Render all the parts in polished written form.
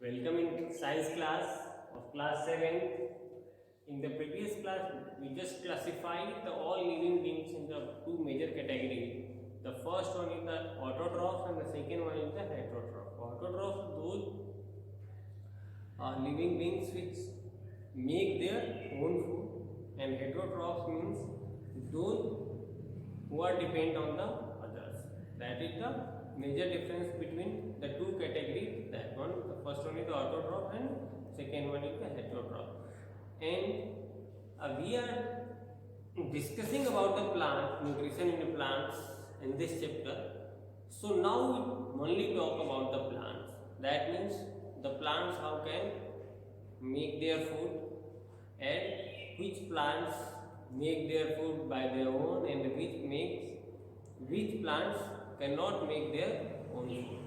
Welcome in science class of class 7. In the previous class, we just classified the all living beings in the two major categories. The first one is the autotrophs and the second one is the heterotrophs. Autotrophs, those are living beings which make their own food, and heterotrophs means those who are dependent on the others. That is the major difference between the two categories. That one, the first one is the autotroph and second one is the heterotroph. And we are discussing about the plant nutrition in the plants in this chapter. So now we only talk about the plants. That means the plants how can make their food, and which plants make their food by their own, and which plants cannot make their own food.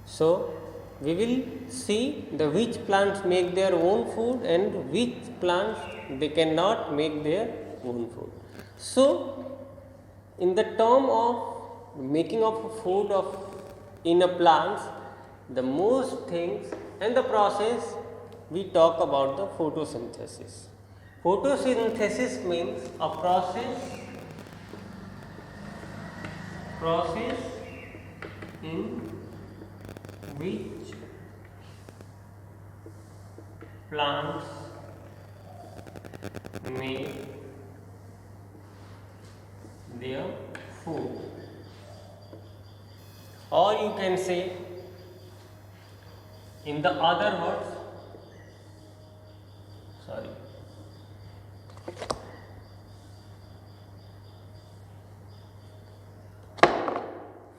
So we will see the which plants make their own food and which plants they cannot make their own food. So in the term of making of food in a plants, the most things and the process we talk about the photosynthesis. Photosynthesis means a process in which plants make their food, or you can say in the other words,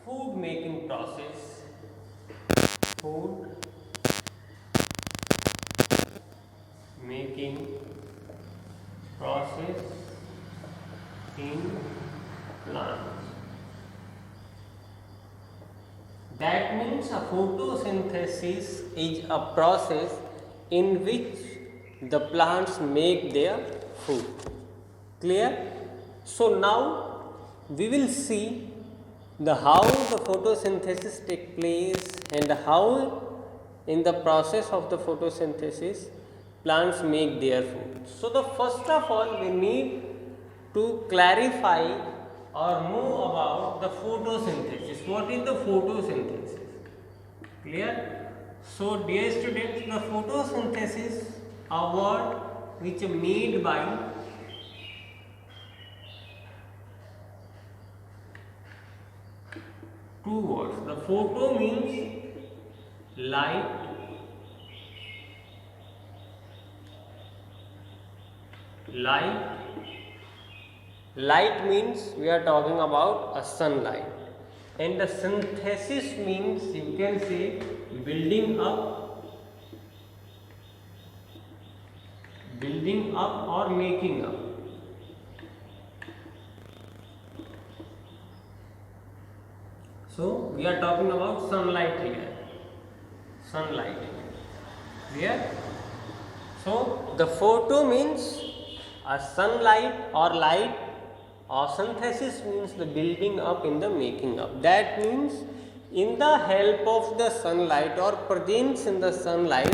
food making process, food making process in plants. That means a photosynthesis is a process in which the plants make their food. Clear? So now we will see the how the photosynthesis take place and how in the process of the photosynthesis plants make their food. So the first of all we need to clarify or know about the photosynthesis. What is the photosynthesis? Clear? So dear students, the photosynthesis a word which is made by two words. The photo means light, light means we are talking about a sunlight, and the synthesis means you can say building up or making up. So we are talking about sunlight here. Here. So the photo means a sunlight or light, or synthesis means the building up in the making up. That means in the help of the sunlight or presence in the sunlight,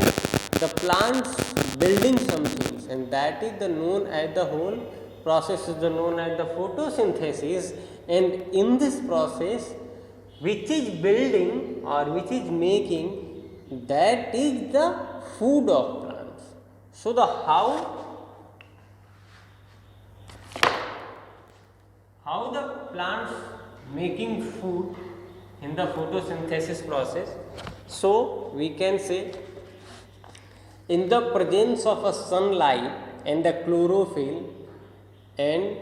the plants building some things, and that is the known as the whole process is the known as the photosynthesis. And in this process, which is building or which is making, that is the food of plants. So the how the plants making food in the photosynthesis process. So we can say in the presence of a sunlight and the chlorophyll and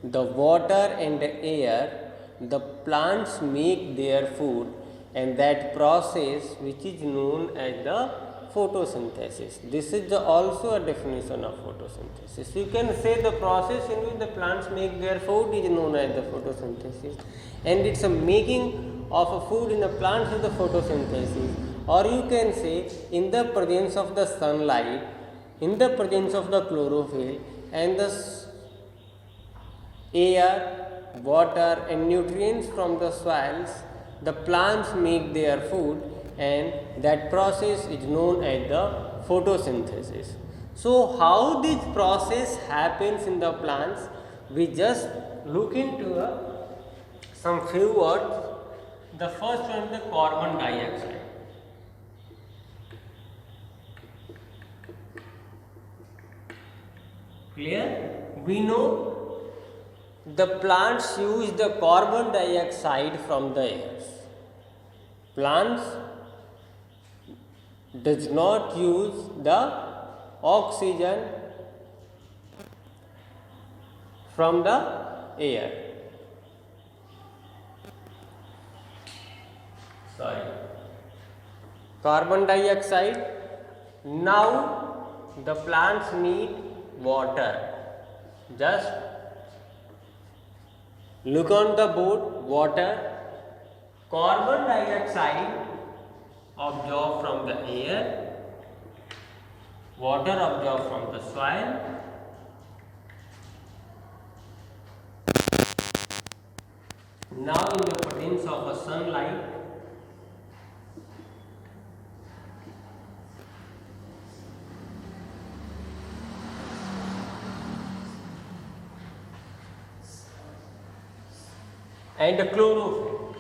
the water and the air, the plants make their food, and that process which is known as the photosynthesis. This is also a definition of photosynthesis. You can say the process in which the plants make their food is known as the photosynthesis, and it's a making of a food in the plants is the photosynthesis. Or you can say in the presence of the sunlight, in the presence of the chlorophyll and the air, water and nutrients from the soils, the plants make their food, and that process is known as the photosynthesis. So how this process happens in the plants, we just look into some few words. The first one is the carbon dioxide. Clear? We know the plants use the carbon dioxide from the air. Plants does not use the oxygen from the air. Sorry. Carbon dioxide. Now the plants need water. Just look on the board, water. Carbon dioxide absorbed from the air, water absorbed from the soil, now in the presence of a sunlight, and the chlorophyll.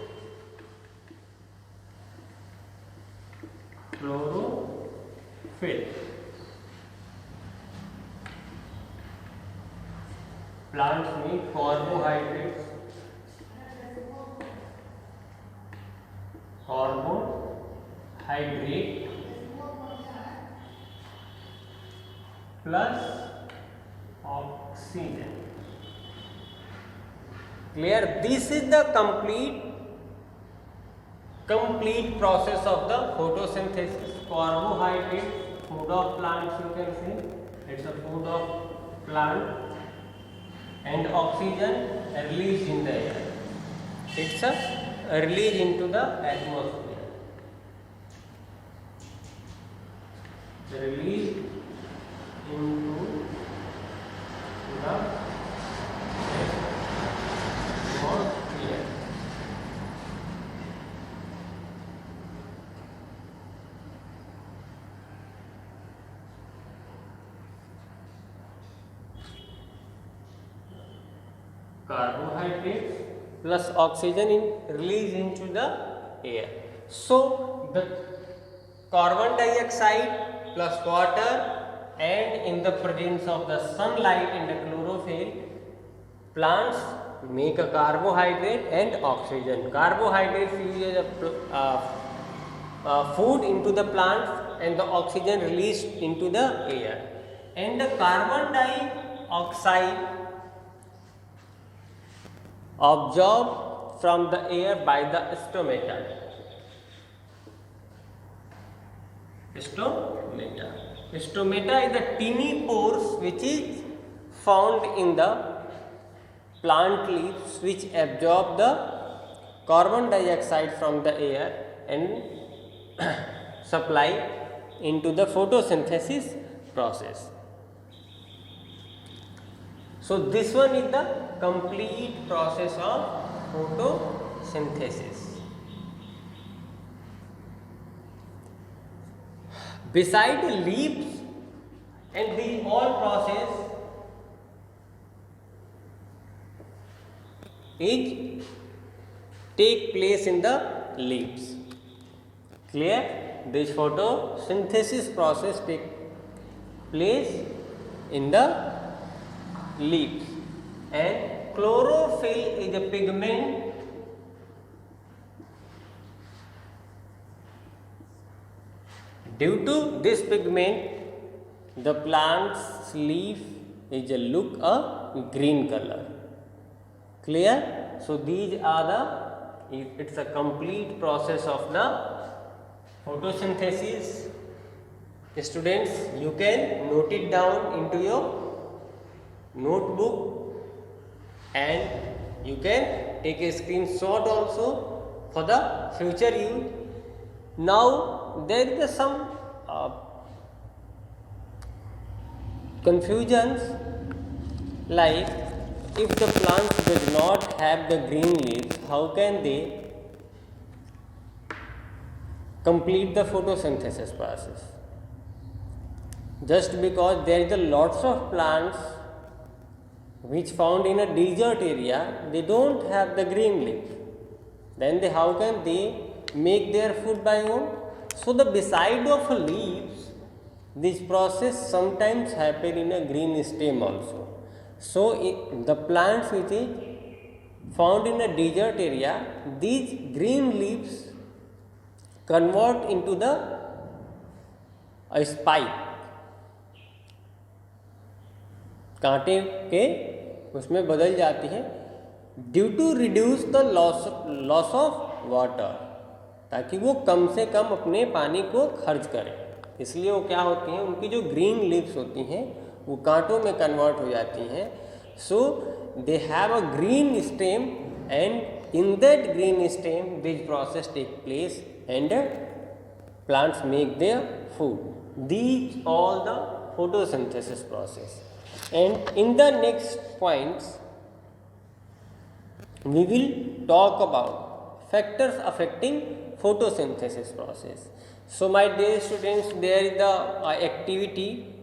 Plants need carbohydrates, plus oxygen. Clear? This is the complete process of the photosynthesis. Carbohydrate, food of plants, you can see, it's a food of plant, and oxygen released in the air. It's a release into the atmosphere. Release into the atmosphere. Carbohydrates plus oxygen released into the air. So the carbon dioxide plus water, and in the presence of the sunlight and the chlorophyll, plants make a carbohydrate and oxygen. Carbohydrates use food into the plants, and the oxygen released into the air, and the carbon dioxide absorbed from the air by the stomata. Stomata is the tiny pores which is found in the plant leaves, which absorb the carbon dioxide from the air and supply into the photosynthesis process. So this one is the complete process of photosynthesis. Beside the leaves and the all process is take place in the leaves. Clear? This photosynthesis process take place in the leaves, and chlorophyll is a pigment due to this pigment the plant's leaf is a look a green color. Clear? So these are it's a complete process of the photosynthesis. Students, you can note it down into your notebook, and you can take a screenshot also for the future use. Now there is some confusions, like if the plants does not have the green leaves, how can they complete the photosynthesis process? Just because there is a lots of plants which found in a desert area, they don't have the green leaf, then they, how can they make their food by own? So the beside of leaves, this process sometimes happen in a green stem also. So the plants which is found in a desert area, these green leaves convert into the a spike, कांटे के उसमें बदल जाती है, due to reduce the loss of water, ताकि वो कम से कम अपने पानी को खर्च करें। इसलिए वो क्या होती हैं, उनकी जो ग्रीन लीव्स होती हैं वो कांटों में कन्वर्ट हो जाती हैं। So they have a green stem and in that green stem this process take place and plants make their food. These all the photosynthesis process. And in the next points we will talk about factors affecting photosynthesis process. So my dear students, there is the activity,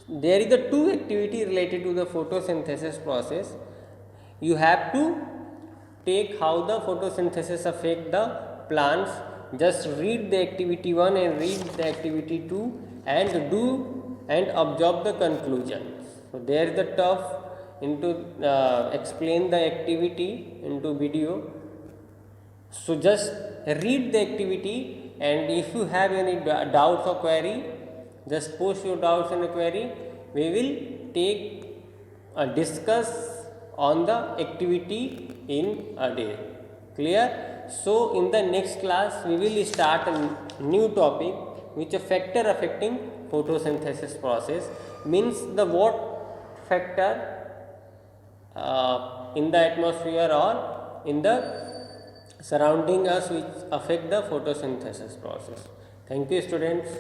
there is the two activity related to the photosynthesis process. You have to take how the photosynthesis affect the plants. Just read the activity 1 and read the activity 2 and do and absorb the conclusions. So there is the tough into explain the activity into video. So just read the activity, and if you have any doubts or query, just post your doubts and query. We will take discuss on the activity in a day. Clear? So in the next class we will start a new topic, which a factor affecting photosynthesis process, means the what factor in the atmosphere or in the surrounding us which affect the photosynthesis process. Thank you students.